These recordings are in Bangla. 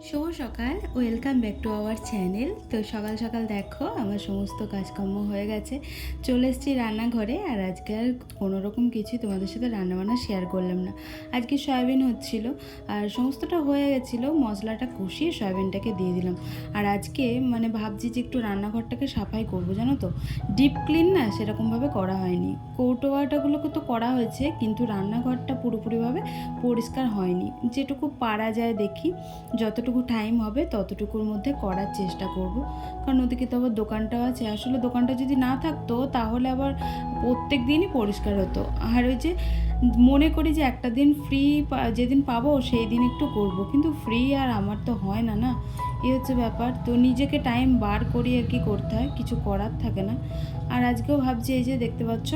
শুভ সকাল, welcome back to our channel. তো সকাল সকাল দেখো আমার সমস্ত কাজকর্ম হয়ে গেছে, চলে এসেছি রান্নাঘরে। আর আজকে আর কোনোরকম কিছুই তোমাদের সাথে রান্নাবান্না শেয়ার করলাম না। আজকে সয়াবিন হচ্ছিল আর সমস্তটা হয়ে গেছিলো, মশলাটা কষিয়ে সয়াবিনটাকে দিয়ে দিলাম। আর আজকে ভাবছি যে একটু রান্নাঘরটাকে সাফাই করবো, জানো তো। ডিপ ক্লিন না সেরকমভাবে করা হয়নি, কৌটো আটাগুলোকে তো করা হয়েছে, কিন্তু রান্নাঘরটা পুরোপুরিভাবে পরিষ্কার হয়নি। যেটুকু পারা যায় দেখি, যতটুকু টাইম হবে ততটুকুর মধ্যে করার চেষ্টা করব। কারণ ওদিকে তো আবার দোকানটাও আছে। আসলে দোকানটা যদি না থাকতো তাহলে আবার প্রত্যেক দিনই পরিষ্কার হতো। আর ওই যে মনে করি যে একটা দিন ফ্রি যেদিন পাবো সেই দিন একটু করব, কিন্তু ফ্রি আর আমার তো হয় না, না। এই হচ্ছে ব্যাপার। তো নিজেকে টাইম বার করি আর কি করতে হয়, কিছু করার থাকে না। আর আজকেও ভাবছি, এই যে দেখতে পাচ্ছ,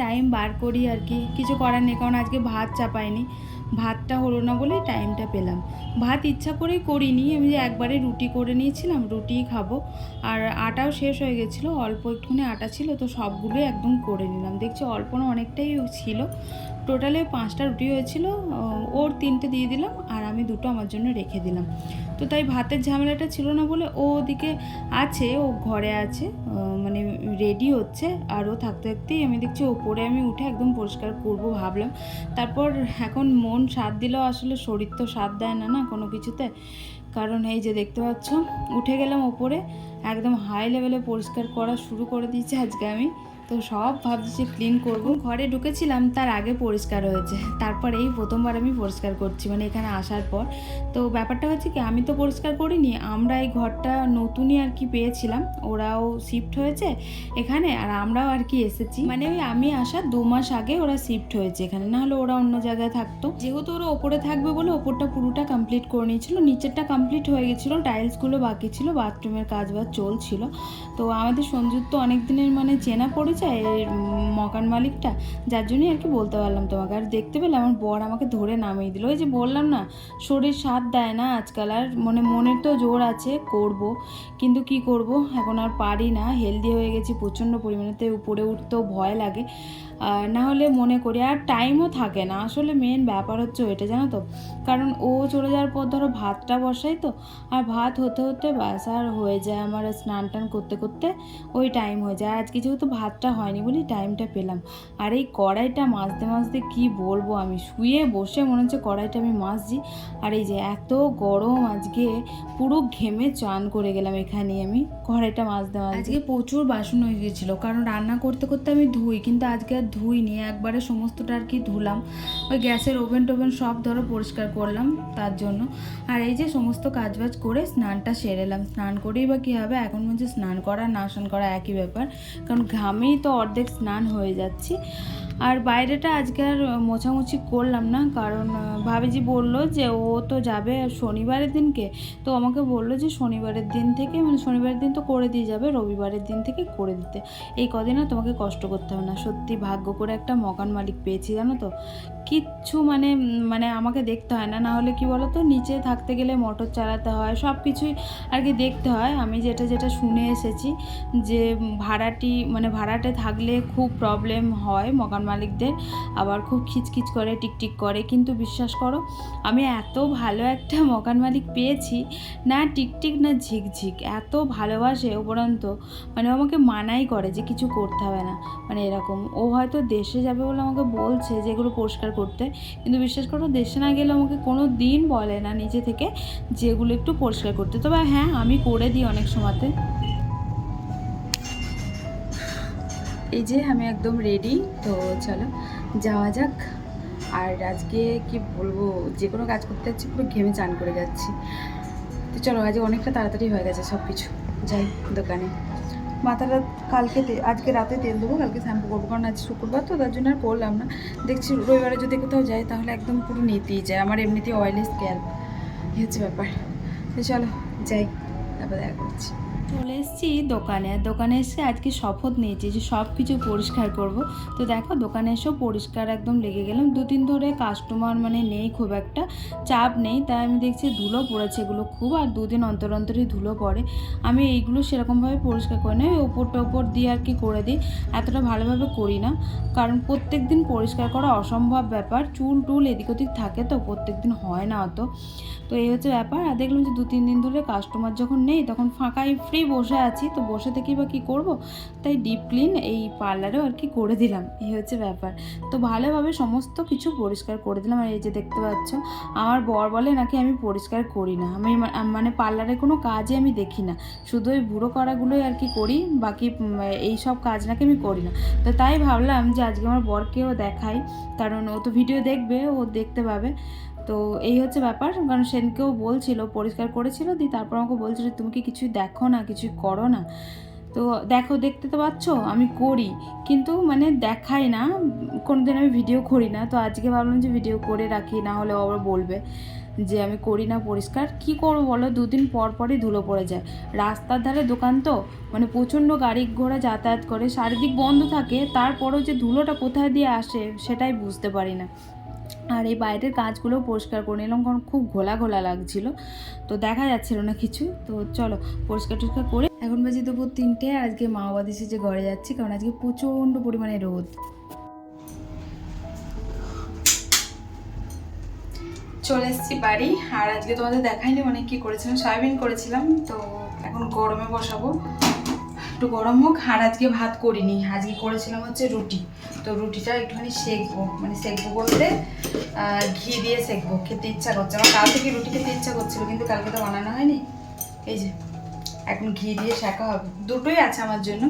টাইম বার করি আর কি, কিছু করার নেই। কারণ আজকে ভাত চাপাইনি, ভাতটা হলো না বলেই টাইমটা পেলাম। ভাত ইচ্ছা করেই করিনি, আমি যে একবারে রুটি করে নিয়েছিলাম, রুটিই খাবো। আর আটাও শেষ হয়ে গেছিলো, অল্প একটুখানি আটা ছিল, তো সবগুলোই একদম করে নিলাম। দেখছি অল্প না অনেকটাই ছিল। টোটালে 5টা রুটি হয়েছিল, ওর 3টে দিয়ে দিলাম আর আমি 2টো আমার জন্য রেখে দিলাম। তো তাই ভাতের ঝামেলাটা ছিল না বলে ও ওদিকে আছে, ও ঘরে আছে, রেডি হচ্ছে। আর ও থাকতে থাকতেই আমি দেখছি ওপরে আমি উঠে একদম পরিষ্কার করব ভাবলাম। তারপর এখন মন সাথ দিলেও আসলে শরীর তো সাথ দেয় না, না কোনো কিছুতে। কারণ এই যে দেখতে পাচ্ছ, উঠে গেলাম ওপরে, একদম হাই লেভেলে পরিষ্কার করা শুরু করে দিয়েছি আজকে আমি। তো সব ভাবছি যে ক্লিন করবো। ঘরে ঢুকেছিলাম তার আগে পরিষ্কার হয়েছে, তারপর এই প্রথমবার আমি পরিষ্কার করছি, এখানে আসার পর। তো ব্যাপারটা হচ্ছে কি, আমি তো পরিষ্কার করিনি, আমরা এই ঘরটা নতুনই আর কি পেয়েছিলাম, ওরাও শিফট হয়েছে এখানে আর আমরাও আর কি এসেছি। ওই আমি আসার 2 মাস আগে ওরা শিফট হয়েছে এখানে, না হলে ওরা অন্য জায়গায় থাকতো। যেহেতু ওরা ওপরে থাকবে বলে ওপরটা পুরোটা কমপ্লিট করে নিয়েছিল, নিচেরটা কমপ্লিট হয়ে গেছিলো, টাইলসগুলো বাকি ছিল, বাথরুমের কাজ বাজ চলছিল। তো আমাদের সঞ্জুর তো অনেক দিনের চেনা পড়েছে এই মকান মালিকটা, যার জন্যই আর কি বলতে পারলাম তোমাকে। আর দেখতে পেলে আমার বর আমাকে ধরে নামিয়ে দিল। ওই যে বললাম না, শরীর সাথ দেয় না আজকাল। আর মনের তো জোর আছে করব, কিন্তু কি করব, এখন আর পারি না। হেলদি হয়ে গেছি প্রচণ্ড পরিমাণে, তাই উপরে উঠতেও ভয় লাগে। না হলে মনে করি, আর টাইমও থাকে না আসলে। মেন ব্যাপার হচ্ছে ওইটা, জানো তো। কারণ ও চলে যাওয়ার পর ধরো ভাতটা বসাই তো, আর ভাত হতে হতে ব্যাস আর হয়ে যায় আমার স্নান টান করতে করতে ওই টাইম হয়ে যায়। আজকে যেহেতু ভাতটা হয়নি বলি টাইমটা পেলাম। আর এই কড়াইটা মাজতে মাজতে কি বলবো, আমি শুয়ে বসে মনে হচ্ছে কড়াইটা আমি মাজছি। আর এই যে এত গরম আজকে, পুরো ঘেমে চান করে গেলাম এখানে আমি কড়াইটা মাজতে মাজতে। আজকে প্রচুর বাসন হয়ে গেছিলো, কারণ রান্না করতে করতে আমি ধুই, কিন্তু আজকে আর ধুইনি, একবারে সমস্তটা আর কি ধুলাম। ওই গ্যাসের ওভেন টোভেন সব ধরো পরিষ্কার করলাম তার জন্য। আর এই যে সমস্ত কাজবাজ করে স্নানটা সেরেলাম। স্নান করেই বা কী হবে, এখন স্নান করা না স্নান করা একই ব্যাপার, কারণ ঘামেই তো অর্ধেক স্নান হয়ে যাচ্ছি। আর বাইরেটা আজকে আর মোছামুছি করলাম না, কারণ ভাবিজি বললো যে ও তো যাবে শনিবারের দিনকে, তো আমাকে বললো যে শনিবারের দিন থেকে, শনিবারের দিন তো করে দিয়ে যাবে, রবিবারের দিন থেকে করে দিতে। এই কদিন আর তোমাকে কষ্ট করতে হবে না। সত্যি ভাগ্য করে একটা মকান মালিক পেয়েছি, জানো তো। কিচ্ছু আমাকে দেখতে হয় না। না হলে কি বলো তো, নিচে থাকতে গেলে মোটর চালাতে হয়, সব কিছুই আর কি দেখতে হয়। আমি যেটা শুনে এসেছি যে ভাড়াটে থাকলে খুব প্রবলেম হয় মকান মালিকদের, আবার খুব খিচখিচ করে, টিকটিক করে। কিন্তু বিশ্বাস করো, আমি এত ভালো একটা মকান মালিক পেয়েছি, না টিকটিক না ঝিকঝিক, এত ভালোবাসে উপরন্ত। আমাকে মানাই করে যে কিছু করতে হবে না, এরকম। ও হয়তো দেশে যাবে বলে আমাকে বলছে যে এগুলো পরিষ্কার করতে, কিন্তু বিশ্বাস করো দেশে না গেলে আমাকে কোনো দিন বলে না নিজে থেকে যেগুলো একটু পরিষ্কার করতে। তবে হ্যাঁ, আমি করে দিই অনেক সময়তে। এই যে আমি একদম রেডি, তো চলো যাওয়া যাক। আর আজকে কি বলবো, যে কোনো কাজ করতে যাচ্ছি পুরো ঘেমে চান করে যাচ্ছি। তো চলো, আজকে অনেকটা তাড়াতাড়ি হয়ে গেছে সব কিছু। যাই দোকানে, মাথাটা আজকে রাতে তেল দেবো, কালকে শ্যাম্পু করবো, কারণ আজ শুক্রবার তো তার জন্য আর করলাম না। দেখছি রবিবারে যদি কোথাও যাই তাহলে একদম পুরো নিতেই যায়, আমার এমনিতেই অয়েলি স্ক্যাল্প, এই হচ্ছে ব্যাপার। তো চলো যাই, তারপর দেখা করছি। চলে এসেছি দোকানে, আর দোকানে এসে আজকে শপথ নিয়েছি যে সব কিছু পরিষ্কার করব। তো দেখো দোকানে এসেও পরিষ্কার একদম লেগে গেলাম। দুদিন ধরে কাস্টমার মানে নেই, খুব একটা চাপ নেই, তাই আমি দেখছি ধুলো পড়েছে এগুলো খুব, আর দুদিন অন্তর অন্তরই ধুলো পড়ে। আমি এইগুলো সেরকমভাবে পরিষ্কার করি না, ওপরটা ওপর দিয়ে আর কি করে দিই, এতটা ভালোভাবে করি না, কারণ প্রত্যেক দিন পরিষ্কার করা অসম্ভব ব্যাপার। চুল টুল এদিক ওদিক থাকে তো প্রত্যেক দিন হয় না অত। তো এই হচ্ছে ব্যাপার। আর দেখলাম যে 2-3 দিন ধরে কাস্টমার যখন নেই তখন ফাঁকাই ফ্রি বসে আছি, তো বসে থেকেই বা কী করবো, তাই ডিপ ক্লিন এই পার্লারেও আর কি করে দিলাম, এই হচ্ছে ব্যাপার। তো ভালোভাবে সমস্ত কিছু পরিষ্কার করে দিলাম। আর এই যে দেখতে পাচ্ছ, আমার বর বলে নাকি আমি পরিষ্কার করি না, আমি মানে পার্লারে কোনো কাজই আমি দেখি না, শুধু ওই বুড়ো করাগুলোই আর কি করি, বাকি এই সব কাজ নাকি আমি করি না। তো তাই ভাবলাম যে আজকে আমার বরকেও দেখাই, কারণ ও তো ভিডিও দেখবে, ও দেখতে পাবে। তো এই হচ্ছে ব্যাপার, কারণ সেদিনকেও বলছিল পরিষ্কার করেছিল, তারপর আমাকে বলছিল তুমি কি কিছুই দেখো না, কিছুই করো না। তো দেখো, দেখতে তো পাচ্ছ আমি করি, কিন্তু মানে দেখাই না, কোনোদিন আমি ভিডিও করি না। তো আজকে ভাবলাম যে ভিডিও করে রাখি, না হলে আবার বলবে যে আমি করি না পরিষ্কার। কি করবো বলো, 2 দিন পর পরই ধুলো পড়ে যায়। রাস্তার ধারে দোকান তো, মানে প্রচণ্ড গাড়ি ঘোড়া যাতায়াত করে, চারিদিক বন্ধ থাকে, তারপরেও যে ধুলোটা কোথায় দিয়ে আসে সেটাই বুঝতে পারি না। আর এই বাইরের কাজগুলো পরিষ্কার করে নিলাম, কারণ খুব ঘোলা ঘোলা লাগছিল, তো দেখা যাচ্ছিল না কিছু। তো চলো পরিষ্কার টরিষ্কার করে, এখন বাজে দুপুর 3টে। আর আজকে মাওবাদ এসে ঘরে যাচ্ছি, কারণ আজকে প্রচণ্ড পরিমাণে রোদ। চলে এসেছি বাড়ি, আর আজকে তোমাদের দেখাইনি অনেক কী করেছিলাম, সয়াবিন করেছিলাম, তো এখন গরমে বসাবো, একটু গরম হোক। আর আজকে ভাত করিনি, আজকে করেছিলাম হচ্ছে রুটি। তো রুটিটা একটুখানি সেঁকবো, মানে সেঁকবো বলতে ঘি দিয়ে সেঁকবো, খেতে ইচ্ছা করছে আমার। কাল থেকে রুটি খেতে ইচ্ছা করছিল, কিন্তু কালকে তো বানানো হয়নি। এই যে এখন ঘি দিয়ে সেঁকা হবে, দুটোই আছে আমার জন্য।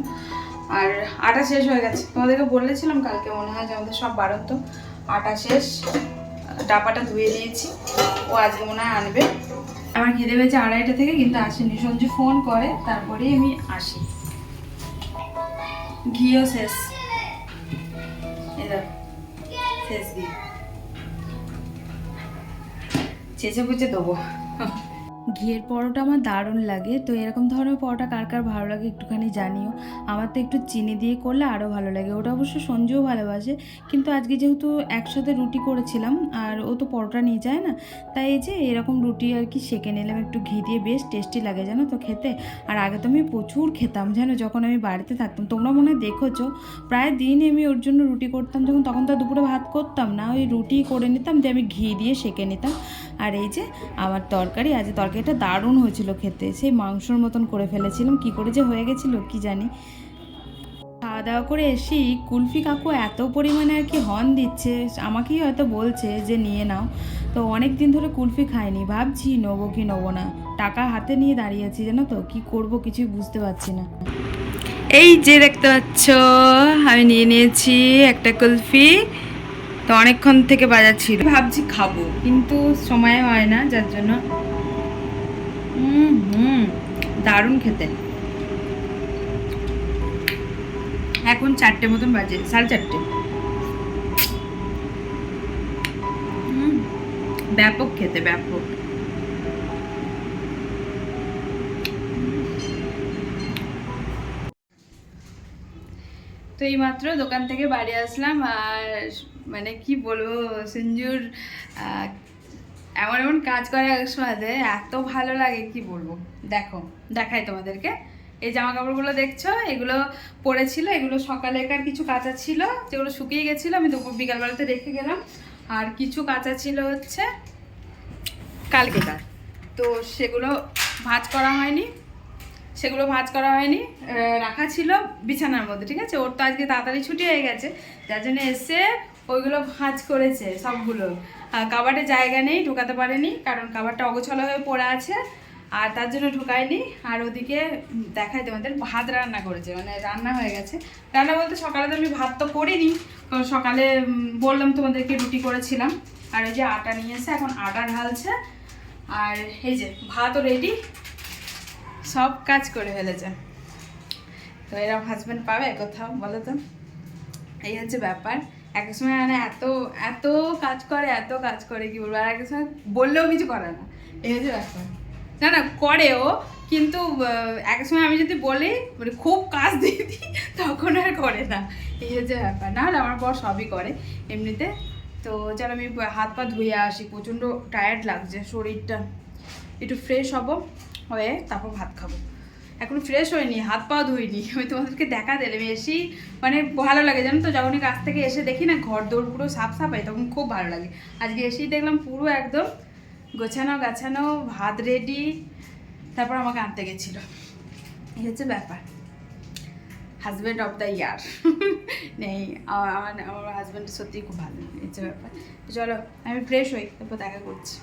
আর আটা শেষ হয়ে গেছে, তোমাদেরকে বলেছিলাম কালকে মনে হয় যে আমাদের সব বাড়ন্ত আটা শেষ, ডাবাটা ধুয়ে দিয়েছি, ও আজকে মনে হয় আনবে। আমার খিদে পেয়েছে 2:30টা থেকে, কিন্তু আসেনি। সঞ্জু ফোন করে তারপরেই আমি আসি। ঘিও শেষ, শেষ ঘি, চেঁচে পুচে দেবো। ঘিয়ের পরোটা আমার দারুণ লাগে। তো এরকম ধরনের পরোটা কার কার ভালো লাগে একটুখানি জানিও। আমার তো একটু চিনি দিয়ে করলে আরও ভালো লাগে, ওটা অবশ্য সঞ্জুও ভালোবাসে। কিন্তু আজকে যেহেতু একসাথে রুটি করেছিলাম, আর ও তো পরোটা নিয়ে যায় না, তাই এই যে এরকম রুটি আর কি সেঁকে নিলাম একটু ঘি দিয়ে, বেশ টেস্টি লাগে জানো তো খেতে। আর আগে তো আমি প্রচুর খেতাম জানো, যখন আমি বাড়িতে থাকতাম, তোমরা মনে হয় দেখেছো, প্রায় দিন আমি ওর জন্য রুটি করতাম। তখন তো দুপুরে ভাত করতাম না, ওই রুটি করে নিতাম, দিয়ে আমি ঘি দিয়ে সেঁকে নিতাম। আর এই যে আমার তরকারি, আজ তরকারিটা দারুণ হয়েছিল খেতে, সেই মাংসর মতন করে ফেলেছিলাম, কি করে যে হয়ে গেছিলো কি জানি। খাওয়া দাওয়া করে এসি কুলফি কাকু এত পরিমাণে আর কি হর্ন দিচ্ছে, আমাকেই হয়তো বলছে যে নিয়ে নাও। তো অনেক দিন ধরে কুলফি খাইনি, ভাবছি নেবো কি নেবো না, টাকা হাতে নিয়ে দাঁড়িয়েছি জানো তো, কি করব কিছুই বুঝতে পারছি না। এই যে দেখতে পাচ্ছ, আমি নিয়ে নিয়েছি একটা কুলফি। তো অনেকক্ষণ থেকে বাজার ছিল, ভাবছি খাবো, কিন্তু সময় হয় না, যার জন্য। দারুণ খেতে। এখন 4টে মতন বাজে, 4:30। ব্যাপক খেতে, ব্যাপক। তো এই মাত্র দোকান থেকে বাড়ি আসলাম, আর মানে কি বলবো, সঞ্জুর এমন এমন কাজ করে এক সময় এত ভালো লাগে, কি বলবো। দেখো, দেখাই তোমাদেরকে। এই জামা কাপড়গুলো দেখছো, এগুলো পরেছিল, এগুলো সকালেকার কিছু কাঁচা ছিল, যেগুলো শুকিয়ে গেছিলো, আমি দুপুর বিকালবেলাতে রেখে গেলাম। আর কিছু কাঁচা ছিল হচ্ছে কালকেকার, তো সেগুলো ভাঁজ করা হয়নি, রাখা ছিল বিছানার মধ্যে, ঠিক আছে। ওর তো আজকে তাড়াতাড়ি ছুটি হয়ে গেছে, যার জন্য এসে ওইগুলো ভাঁজ করেছে সবগুলো। কাবার্ডে জায়গা নেই, ঢোকাতে পারেনি, কারণ কাবার্ডটা অগোছালো হয়ে পড়ে আছে, আর তার জন্য ঢুকায়নি। আর ওদিকে দেখাই তোমাদের, ভাত রান্না করেছে, মানে রান্না হয়ে গেছে। রান্না বলতে সকালে তো আমি ভাত তো করিনি, কারণ সকালে বললাম তোমাদেরকে রুটি করেছিলাম। আর এই যে আটা নিয়ে এসে এখন আটা ঢালছে, আর এই যে ভাতও রেডি, সব কাজ করে ফেলেছে। তো এরকম হাজব্যান্ড পাবে কোথাও, বলো তো? এই হচ্ছে ব্যাপার। এক সময় মানে এত এত কাজ করে, কি বলবো, আর এক সময় বললেও কিছু করে না, এই হচ্ছে ব্যাপার। না না করে ও, কিন্তু এক সময় আমি যদি বলি মানে খুব কাজ দিয়ে দিই তখন আর করে না, এই হচ্ছে ব্যাপার। না হলে আমার বর সবই করে এমনিতে। তো চল আমি হাত পা ধুয়ে আসি, প্রচণ্ড টায়ার্ড লাগছে শরীরটা, একটু ফ্রেশ হব, হয়ে তারপর ভাত খাবো। এখন ফ্রেশ হয়নি, হাত পাও ধুইনি, আমি তোমাদেরকে দেখা দিলাম এসেই, মানে ভালো লাগে জানো তো, যখনই কাছ থেকে এসে দেখি না ঘর দৌড় পুরো সাফ সাফাই, তখন খুব ভালো লাগে। আজকে এসেই দেখলাম পুরো একদম গোছানো গাছানো, ভাত রেডি, তারপর আমাকে আনতে গেছিলো, এই হচ্ছে ব্যাপার। হাজব্যান্ড অফ দ্য ইয়ার নেই, আমার হাজব্যান্ড সত্যিই খুব ভালো, এই হচ্ছে ব্যাপার। চলো আমি ফ্রেশ হই, তারপর দেখা করছি।